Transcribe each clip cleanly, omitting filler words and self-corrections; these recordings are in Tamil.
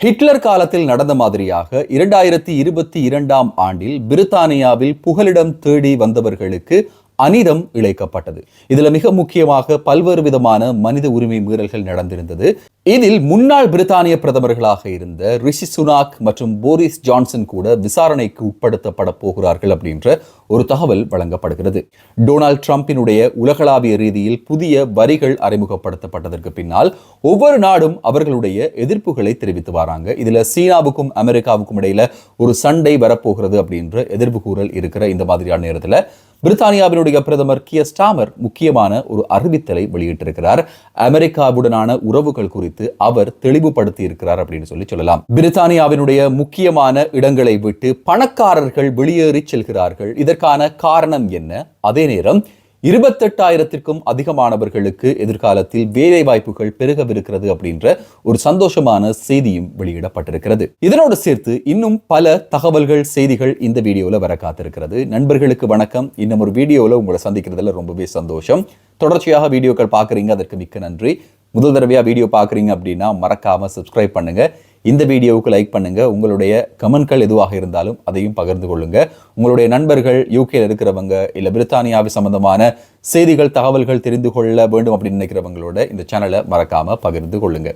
ஹிட்லர் காலத்தில் நடந்த மாதிரியாக 2022ஆம் ஆண்டில் பிரித்தானியாவில் புகலிடம் தேடி வந்தவர்களுக்கு அநீதம் இழைக்கப்பட்டது. இதுல மிக முக்கியமாக பல்வேறு விதமான மனித உரிமை மீறல்கள் நடந்திருந்தது. இதில் முன்னாள் பிரித்தானிய பிரதமர்களாக இருந்த ரிஷி சுனாக் மற்றும் போரிஸ் ஜான்சன் கூட விசாரணைக்கு உட்படுத்தப்பட போகிறார்கள் அப்படின்ற ஒரு தகவல் வழங்கப்படுகிறது. டொனால்ட் ட்ரம்பினுடைய உலகளாவிய ரீதியில் புதிய வரிகள் அறிமுகப்படுத்தப்பட்டதற்கு பின்னால் ஒவ்வொரு நாடும் அவர்களுடைய எதிர்ப்புகளை தெரிவித்து வராங்க. இதுல சீனாவுக்கும் அமெரிக்காவுக்கும் இடையில ஒரு சண்டை வரப்போகிறது அப்படின்ற எதிர்ப்பு கூறல் இருக்கிற இந்த மாதிரியான நேரத்தில் பிரித்தானியாவினுடைய பிரதமர் கியர் ஸ்டார்மர் முக்கியமான ஒரு அறிவித்தலை வெளியிட்டிருக்கிறார். அமெரிக்காவுடனான உறவுகள் குறித்து அவர் தெளிவுபடுத்தி இருக்கிறார் அப்படின்னு சொல்லலாம். பிரித்தானியாவினுடைய முக்கியமான இடங்களை விட்டு பணக்காரர்கள் வெளியேறி செல்கிறார்கள். இதற்கான காரணம் என்ன? அதே நேரம் 28,000க்கும் அதிகமானவர்களுக்கு எதிர்காலத்தில் வேலை வாய்ப்புகள் பெருகவிருக்கிறது அப்படின்ற ஒரு சந்தோஷமான செய்தியும் வெளியிடப்பட்டிருக்கிறது. இதனோடு சேர்த்து இன்னும் பல தகவல்கள், செய்திகள் இந்த வீடியோல வர காத்திருக்கிறது. நண்பர்களுக்கு வணக்கம். இன்னும் ஒரு வீடியோல உங்களை சந்திக்கிறதுல ரொம்பவே சந்தோஷம். தொடர்ச்சியாக வீடியோக்கள் பார்க்குறீங்க, அதற்கு மிக்க நன்றி. முதல் தடவையா வீடியோ பார்க்குறீங்க அப்படின்னா மறக்காம சப்ஸ்கிரைப் பண்ணுங்க. இந்த வீடியோவுக்கு லைக் பண்ணுங்க. உங்களுடைய கமெண்ட்கள் எதுவாக இருந்தாலும் அதையும் பகிர்ந்து கொள்ளுங்க. உங்களுடைய நண்பர்கள் யூகேல இருக்கிறவங்க இல்ல பிரித்தானியாவை சம்பந்தமான செய்திகள், தகவல்கள் தெரிந்து கொள்ள வேண்டும் அப்படின்னு நினைக்கிறவங்களோட இந்த சேனலை மறக்காம பகிர்ந்து கொள்ளுங்க.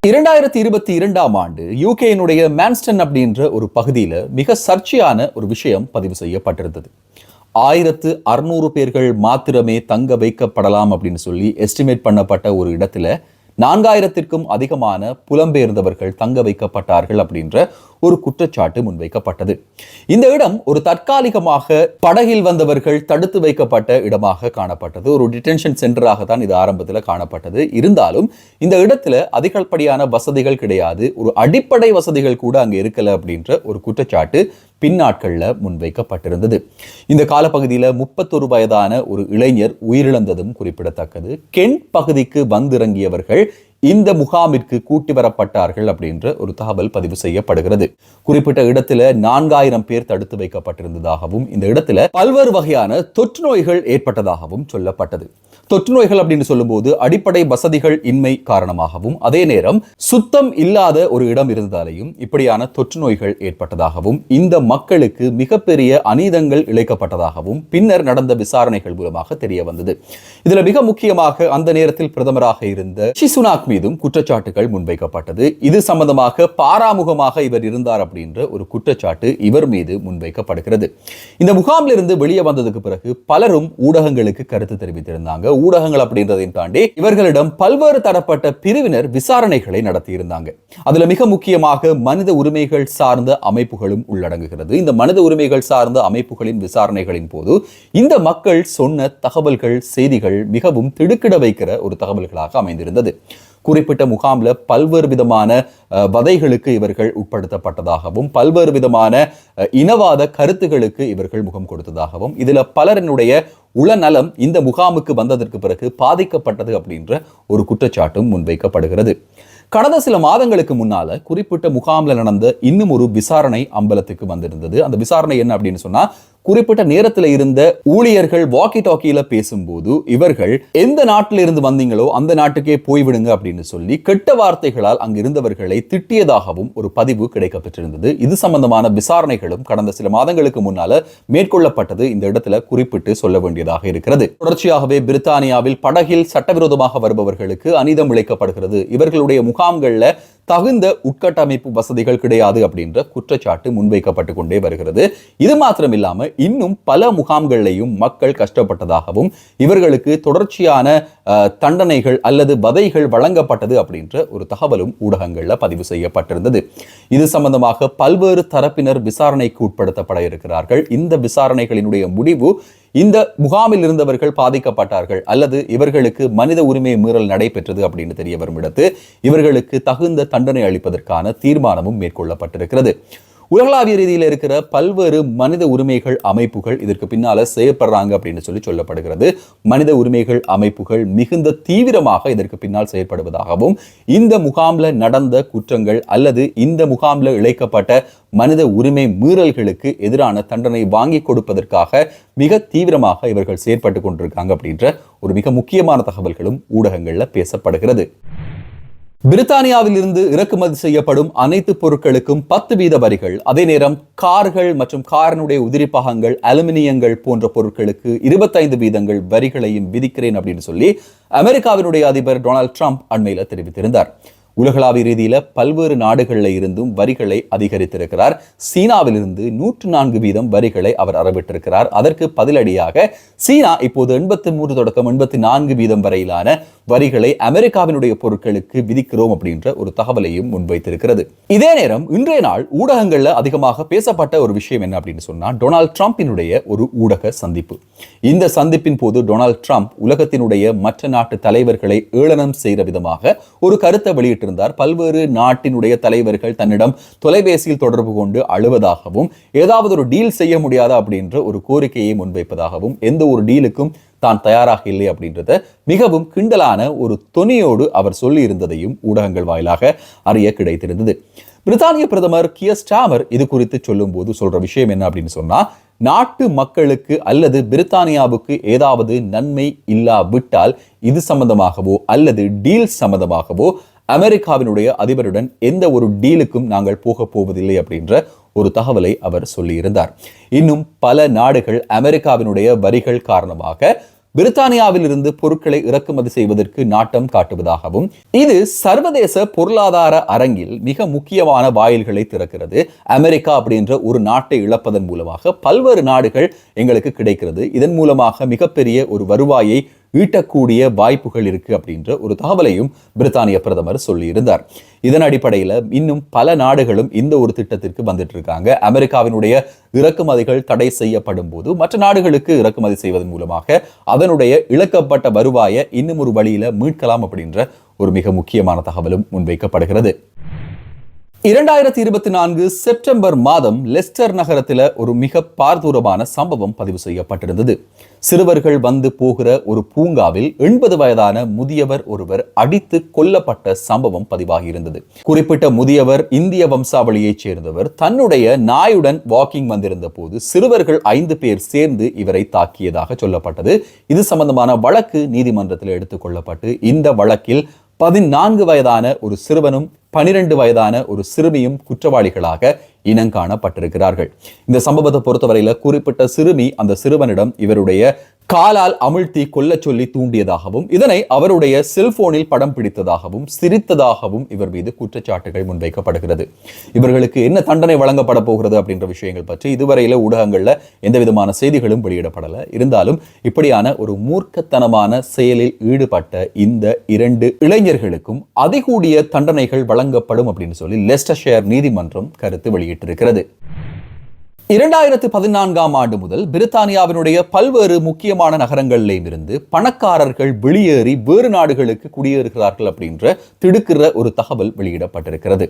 2022ஆம் ஆண்டு யூகேனுடைய மான்ஸ்டன் அப்படின்ற ஒரு பகுதியில் மிக சர்ச்சையான ஒரு விஷயம் பதிவு செய்யப்பட்டிருந்தது. 1600 பேர்கள் மாத்திரமே தங்க வைக்கப்படலாம் அப்படின்னு சொல்லி எஸ்டிமேட் பண்ணப்பட்ட ஒரு இடத்துல 4000த்திற்கும் அதிகமான புலம்பெயர்ந்தவர்கள் தங்க வைக்கப்பட்டார்கள் அப்படின்ற ஒரு குற்றச்சாட்டு முன்வைக்கப்பட்டது. இந்த இடம் ஒரு தற்காலிகமாக படகில் வந்தவர்கள் தடுத்து வைக்கப்பட்ட இடமாக காணப்பட்டது. ஒரு டிடென்ஷன் சென்டராக தான் இது ஆரம்பத்தில் காணப்பட்டது. இருந்தாலும் இந்த இடத்துல அதிகப்படியான வசதிகள் கிடையாது. ஒரு அடிப்படை வசதிகள் கூட அங்கே இருக்கல அப்படின்ற ஒரு குற்றச்சாட்டு பின்னாட்கள்ல முன்வைக்கப்பட்டிருந்தது. இந்த காலப்பகுதியில் 31 வயதான ஒரு இளைஞர் உயிரிழந்ததும் குறிப்பிடத்தக்கது. கென்ட் பகுதிக்கு வந்திறங்கியவர்கள் இந்த முகாமிற்கு கூட்டி வரப்பட்டார்கள் அப்படின்ற ஒரு தகவல் பதிவு செய்யப்படுகிறது. குறிப்பிட்ட இடத்துல 4000 பேர் தடுத்து வைக்கப்பட்டிருந்ததாகவும் இந்த இடத்துல பல்வேறு வகையான தொற்று நோய்கள் ஏற்பட்டதாகவும் சொல்லப்பட்டது. தொற்று நோய்கள் அப்படின்னு சொல்லும்போது அடிப்படை வசதிகள் இன்மை காரணமாகவும் அதே நேரம் சுத்தம் இல்லாத ஒரு இடம் இருந்ததாலேயும் இப்படியான தொற்று நோய்கள் ஏற்பட்டதாகவும் இந்த மக்களுக்கு மிகப்பெரிய அநீதங்கள் இழைக்கப்பட்டதாகவும் பின்னர் நடந்த விசாரணைகள் மூலமாக தெரிய வந்தது. இதுல மிக முக்கியமாக அந்த நேரத்தில் பிரதமராக இருந்த ரிஷி சுனாக் மீதும் குற்றச்சாட்டுகள் முன்வைக்கப்பட்டது. இது சம்பந்தமாக பாராமுகமாக இவர் இருந்தார் அப்படின்ற ஒரு குற்றச்சாட்டு இவர் மீது முன்வைக்கப்படுகிறது. இந்த முகாமில் இருந்து வெளியே வந்ததுக்கு பிறகு பலரும் ஊடகங்களுக்கு கருத்து தெரிவித்திருந்தாங்க. ஊடகங்கள் அப்படின்றதையும் தாண்டி இவர்களிடம் பல்வேறு தரப்பட்ட பிரிவினர் விசாரணைகளை நடத்தி இருந்தாங்க. அதுல மிக முக்கியமாக மனித உரிமைகள் சார்ந்த அமைப்புகளும் உள்ளடங்குகிறது. இந்த மனித உரிமைகள் சார்ந்த அமைப்புகளின் விசாரணைகளின் போது இந்த மக்கள் சொன்ன தகவல்கள், செய்திகள் மிகவும் திடுக்கிட வைக்கிற ஒரு தகவல்களாக அமைந்திருந்தது. குறிப்பிட்ட முகாம்ல பல்வேறு விதமான வதைகளுக்கு இவர்கள் உட்படுத்தப்பட்டதாகவும் பல்வேறு விதமான இனவாத கருத்துகளுக்கு இவர்கள் முகம் கொடுத்ததாகவும் இதுல பலரினுடைய உளநலம் இந்த முகாமுக்கு வந்ததற்கு பிறகு பாதிக்கப்பட்டது அப்படின்ற ஒரு குற்றச்சாட்டும் முன்வைக்கப்படுகிறது. கடந்த சில மாதங்களுக்கு முன்னால குறிப்பிட்ட முகாம்ல நடந்த இன்னும் ஒரு விசாரணை அம்பலத்துக்கு வந்திருந்தது. அந்த விசாரணை என்ன அப்படின்னு சொன்னா, குறிப்பிட்ட நேரத்தில் இருந்த ஊழியர்கள் வாக்கி டாக்கியில பேசும்போது இவர்கள் எந்த நாட்டில இருந்து வந்தீங்களோ அந்த நாட்டுக்கே போய்விடுங்க அப்படின்னு சொல்லி கெட்ட வார்த்தைகளால் அங்கு இருந்தவர்களை திட்டியதாகவும் ஒரு பதிவு கிடைக்கப்பட்டிருந்தது. இது சம்பந்தமான விசாரணைகளும் கடந்த சில மாதங்களுக்கு முன்னால மேற்கொள்ளப்பட்டது இந்த இடத்துல குறிப்பிட்டு சொல்ல வேண்டியதாக இருக்கிறது. தொடர்ச்சியாகவே பிரித்தானியாவில் படகில் சட்டவிரோதமாக வருபவர்களுக்கு அநீதம் இழைக்கப்படுகிறது. இவர்களுடைய முகாம்கள்ல தகுந்த உட்கட்டமைப்பு வசதிகள் கிடையாது அப்படின்ற குற்றச்சாட்டு முன்வைக்கப்பட்டு கொண்டே வருகிறது. இது மாத்திரம் இல்லாம இன்னும் பல முகாம்களையும் மக்கள் கஷ்டப்பட்டதாகவும் இவர்களுக்கு தொடர்ச்சியான தண்டனைகள் அல்லது வதைகள் வழங்கப்பட்டது அப்படின்ற ஒரு தகவலும் ஊடகங்கள்ல பதிவு செய்யப்பட்டிருந்தது. இது சம்பந்தமாக பல்வேறு தரப்பினர் விசாரணைக்கு உட்படுத்தப்பட இருக்கிறார்கள். இந்த விசாரணைகளினுடைய முடிவு இந்த முகாமில் இருந்தவர்கள் பாதிக்கப்பட்டார்கள் அல்லது இவர்களுக்கு மனித உரிமை மீறல் நடைபெற்றது அப்படின்னு தெரிய வரும் இடத்து இவர்களுக்கு தகுந்த தண்டனை அளிப்பதற்கான தீர்மானமும் மேற்கொள்ளப்பட்டிருக்கிறது. உலகளாவிய ரீதியில் இருக்கிற பல்வேறு மனித உரிமைகள் அமைப்புகள் இதற்கு பின்னால செயற்படுறாங்க அப்படின்னு சொல்லப்படுகிறது. மனித உரிமைகள் அமைப்புகள் மிகுந்த தீவிரமாக இதற்கு பின்னால் செயற்படுவதாகவும் இந்த முகாம்ல நடந்த குற்றங்கள் அல்லது இந்த முகாம்ல இழைக்கப்பட்ட மனித உரிமை மீறல்களுக்கு எதிரான தண்டனை வாங்கி கொடுப்பதற்காக மிக தீவிரமாக இவர்கள் செயற்பட்டு கொண்டிருக்காங்க அப்படின்ற ஒரு மிக முக்கியமான தகவல்களும் ஊடகங்கள்ல பேசப்படுகிறது. பிரித்தானியாவில் இருந்து இறக்குமதி செய்யப்படும் அனைத்து பொருட்களுக்கும் 10% வரிகள், அதே நேரம் கார்கள் மற்றும் காரினுடைய உதிரி பாகங்கள், அலுமினியங்கள் போன்ற பொருட்களுக்கு 25% வரிகளையும் விதிக்கிறேன் அப்படின்னு சொல்லி அமெரிக்காவினுடைய அதிபர் டொனால்ட் ட்ரம்ப் அண்மையில் தெரிவித்திருந்தார். உலகளாவிய ரீதியில பல்வேறு நாடுகளில் இருந்தும் வரிகளை அதிகரித்திருக்கிறார். சீனாவிலிருந்து 104% வரிகளை அவர் அறவிட்டிருக்கிறார். அதற்கு பதிலடியாக சீனா இப்போது 83 தொடக்கம் 84% வரையிலான வரிகளை அமெரிக்காவினுடைய பொருட்களுக்கு விதிக்கிறோம் அப்படின்ற ஒரு தகவலையும் முன்வைத்திருக்கிறது. இதே நேரம் இன்றைய நாள் ஊடகங்கள்ல அதிகமாக பேசப்பட்ட ஒரு விஷயம் என்ன அப்படின்னு சொன்னா, டொனால்ட் ட்ரம்பினுடைய ஒரு ஊடக சந்திப்பு. இந்த சந்திப்பின் போது டொனால்ட் ட்ரம்ப் உலகத்தினுடைய மற்ற நாட்டு தலைவர்களை ஏளனம் செய்கிற விதமாக ஒரு கருத்தை வெளியிட்டிருந்தார். பல்வேறு நாட்டினுடைய தலைவர்கள் தன்னிடம் தொலைபேசியில் தொடர்பு கொண்டு அழுவதாகவும், ஏதாவது ஒரு டீல் செய்ய முடியாதா அப்படின்ற ஒரு கோரிக்கையை முன்வைப்பதாகவும், எந்த ஒரு டீலுக்கும் தான் தயாராக இல்லை அப்படின்றத மிகவும் கிண்டலான ஒரு தொனியோடு அவர் சொல்லி இருந்ததையும் ஊடகங்கள் வாயிலாக அறிய கிடைத்திருந்தது. பிரித்தானிய பிரதமர் கியர் ஸ்டார்மர் இது குறித்து சொல்லும் போது சொல்ற விஷயம் என்ன அப்படின்னு சொன்னா, நாட்டு மக்களுக்கு அல்லது பிரித்தானியாவுக்கு ஏதாவது நன்மை இல்லாவிட்டால் இது சம்பந்தமாகவோ அல்லது டீல் சம்பந்தமாகவோ அமெரிக்காவினுடைய அதிபருடன் எந்த ஒரு டீலுக்கும் நாங்கள் போக போவதில்லை அப்படின்ற ஒரு தகவலை அவர் சொல்லியிருந்தார். இன்னும் பல நாடுகள் அமெரிக்காவினுடைய வரிகள் காரணமாக பிரித்தானியாவில் இருந்து பொருட்களை இறக்குமதி செய்வதற்கு நாட்டம் காட்டுவதாகவும், இது சர்வதேச பொருளாதார அரங்கில் மிக முக்கியமான வாயில்களை திறக்கிறது. அமெரிக்கா அப்படின்ற ஒரு நாட்டை இழப்பதன் மூலமாக பல்வேறு நாடுகள் எங்களுக்கு கிடைக்கிறது. இதன் மூலமாக மிகப்பெரிய ஒரு வருவாயை ஈட்டக்கூடிய வாய்ப்புகள் இருக்கு அப்படின்ற ஒரு தகவலையும் பிரித்தானிய பிரதமர் சொல்லியிருந்தார். இதன் அடிப்படையில் இன்னும் பல நாடுகளும் இந்த ஒரு திட்டத்திற்கு வந்துட்டு இருக்காங்க. அமெரிக்காவினுடைய இறக்குமதிகள் தடை செய்யப்படும் போது மற்ற நாடுகளுக்கு இறக்குமதி செய்வதன் மூலமாக அதனுடைய இழக்கப்பட்ட வருவாயை இன்னும் ஒரு வழியில மீட்கலாம் அப்படின்ற ஒரு மிக முக்கியமான தகவலும் முன்வைக்கப்படுகிறது. 2024 செப்டம்பர் மாதம் லெஸ்டர் நகரத்தில் ஒரு மிக பாரதூரமான சம்பவம் பதிவு செய்யப்பட்டிருந்தது. சிறுவர்கள் வந்து போகிற ஒரு பூங்காவில் 80 வயதான முதியவர் ஒருவர் அடித்து கொல்லப்பட்ட சம்பவம் பதிவாகி இருந்தது. குறிப்பிட்ட முதியவர் இந்திய வம்சாவளியைச் சேர்ந்தவர். தன்னுடைய நாயுடன் வாக்கிங் வந்திருந்த போது சிறுவர்கள் 5 பேர் சேர்ந்து இவரை தாக்கியதாக சொல்லப்பட்டது. இது சம்பந்தமான வழக்கு நீதிமன்றத்தில் எடுத்துக் கொள்ளப்பட்டு இந்த வழக்கில் 14 வயதான ஒரு சிறுவனும் 12 வயதான ஒரு சிறுமியும் குற்றவாளிகளாக இனங்காணப்பட்டிருக்கிறார்கள். இந்த சம்பவத்தை பொறுத்தவரையில குறிப்பிட்ட சிறுமி அந்த சிறுவனிடம் இவருடைய காலால் அமிழ்த்தி கொல்ல சொல்லி தூண்டியதாகவும், இதனை அவருடைய செல்போனில் படம் பிடித்ததாகவும் சிரித்ததாகவும் இவர் மீது குற்றச்சாட்டுகள் முன்வைக்கப்படுகிறது. இவர்களுக்கு என்ன தண்டனை வழங்கப்பட போகிறது அப்படின்ற விஷயங்கள் பற்றி இதுவரையில ஊடகங்கள்ல எந்த விதமான செய்திகளும் வெளியிடப்படல. இருந்தாலும் இப்படியான ஒரு மூர்க்கத்தனமான செயலில் ஈடுபட்ட இந்த 2 இளைஞர்களுக்கும் அதிகூடிய தண்டனைகள் வழங்கப்படும் அப்படின்னு சொல்லி லெஸ்டர்ஷயர் நீதிமன்றம் கருத்து வெளியிட்டிருக்கிறது. 2014ஆம் ஆண்டு முதல் பிரித்தானியாவினுடைய பல்வேறு முக்கியமான நகரங்களிலும் இருந்து பணக்காரர்கள் வெளியேறி வேறு நாடுகளுக்கு குடியேறுகிறார்கள் அப்படின்ற திடுக்கிற ஒரு தகவல் வெளியிடப்பட்டிருக்கிறது.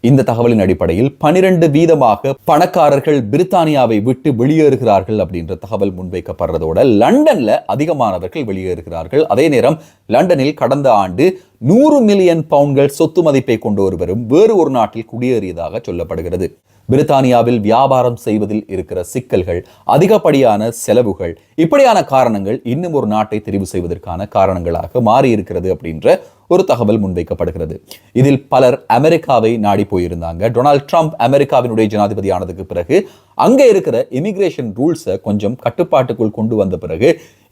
இந்த தகவலின் அடிப்படையில் 12% பணக்காரர்கள் பிரித்தானியாவை விட்டு வெளியேறுகிறார்கள் அப்படின்ற தகவல் முன்வைக்கப்படுறதோட லண்டன்ல அதிகமானவர்கள் வெளியேறுகிறார்கள். அதே நேரம் லண்டனில் கடந்த ஆண்டு 100 மில்லியன் பவுண்ட்கள் சொத்து மதிப்பை கொண்டு ஒருவரும் வேறு ஒரு நாட்டில் குடியேறியதாக சொல்லப்படுகிறது. பிரித்தானியாவில் வியாபாரம் செய்வதில் இருக்கிற சிக்கல்கள், அதிகப்படியான செலவுகள், இப்படியான காரணங்கள் இன்னும் ஒரு நாட்டை தெரிவு செய்வதற்கான காரணங்களாக மாறி இருக்கிறது அப்படின்ற ஒரு தகவல் முன்வைக்கப்படுகிறது. இதில் பலர் அமெரிக்காவை நாடி போயிருந்தாங்க. டொனால்ட் ட்ரம்ப் அமெரிக்காவினுடைய ஜனாதிபதி ஆனதுக்கு பிறகு அங்கே இருக்கிற இமிகிரேஷன் ரூல்ஸை கொஞ்சம் கட்டுப்பாட்டுக்குள் கொண்டு வந்த பிறகு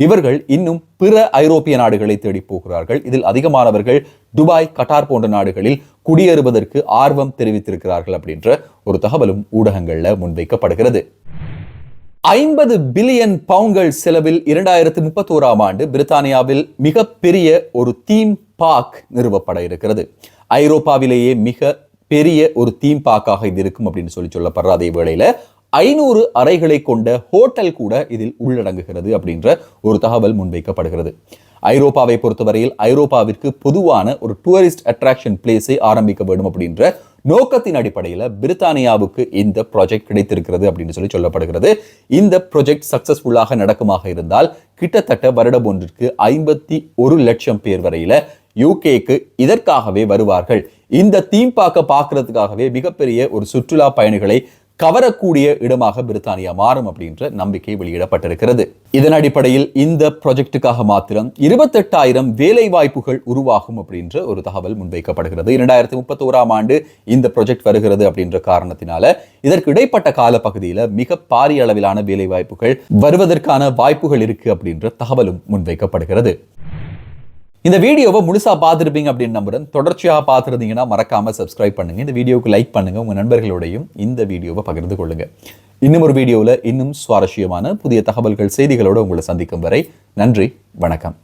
இவர்கள் இன்னும் பிற ஐரோப்பிய நாடுகளை தேடி போகிறார்கள். இதில் அதிகமானவர்கள் துபாய், கட்டார் போன்ற நாடுகளில் குடியேறுவதற்கு ஆர்வம் தெரிவித்திருக்கிறார்கள் அப்படின்ற ஒரு தகவலும் ஊடகங்கள்ல முன்வைக்கப்படுகிறது. 50 பில்லியன் பவுண்ட்கள் செலவில் 2031ஆம் ஆண்டு பிரித்தானியாவில் மிகப்பெரிய ஒரு தீம் பார்க் நிறுவப்பட இருக்கிறது. ஐரோப்பாவிலேயே மிக பெரிய ஒரு தீம் பார்க்காக இது இருக்கும் அப்படின்னு சொல்லப்படுற அதே வேளையில 500 அறைகளை கொண்ட ஹோட்டல் கூட இதில் உள்ளடங்குகிறது அப்படின்ற ஒரு தகவல் முன்வைக்கப்படுகிறது. ஐரோப்பாவை பொறுத்தவரையில் ஐரோப்பாவிற்கு பொதுவான ஒரு டூரிஸ்ட் அட்ராக்ஷன் பிளேஸை ஆரம்பிக்க வேண்டும் அப்படின்ற நோக்கத்தின் அடிப்படையில் பிரித்தானியாவுக்கு இந்த ப்ராஜெக்ட் கிடைத்திருக்கிறது அப்படின்னு சொல்லப்படுகிறது. இந்த ப்ராஜெக்ட் சக்சஸ்ஃபுல்லாக நடக்குமாக இருந்தால் கிட்டத்தட்ட வருடம் ஒன்றிற்கு 51 லட்சம் பேர் வரையில யூகேக்கு இதற்காகவே வருவார்கள். இந்த தீம் பார்க்க பார்க்கறதுக்காகவே மிகப்பெரிய ஒரு சுற்றுலா பயணிகளை கவரக்கூடிய இடமாக பிரித்தானியா மாறும் அப்படின்ற நம்பிக்கை வெளியிடப்பட்டிருக்கிறது. இதன் அடிப்படையில் இந்த ப்ராஜெக்டுக்காக மாத்திரம் 28,000 வேலை வாய்ப்புகள் உருவாகும் அப்படின்ற ஒரு தகவல் முன்வைக்கப்படுகிறது. 2031ஆம் ஆண்டு இந்த ப்ராஜெக்ட் வருகிறது அப்படின்ற காரணத்தினால இதற்கு இடைப்பட்ட கால பகுதியில் மிக பாரிய அளவிலான வேலை வாய்ப்புகள் வருவதற்கான வாய்ப்புகள் இருக்கு அப்படின்ற தகவலும் முன்வைக்கப்படுகிறது. இந்த வீடியோவை முழுசா பார்த்துருப்பீங்க அப்படின்னு நம்புறேன். தொடர்ச்சியாக பார்த்துருந்தீங்கன்னா மறக்காம சப்ஸ்கிரைப் பண்ணுங்க. இந்த வீடியோவுக்கு லைக் பண்ணுங்க. உங்க நண்பர்களோடையும் இந்த வீடியோவை பகிர்ந்து கொள்ளுங்க. இன்னும் ஒரு வீடியோவில் இன்னும் சுவாரஸ்யமான புதிய தகவல்கள் செய்திகளோடு உங்களை சந்திக்கும் வரை நன்றி, வணக்கம்.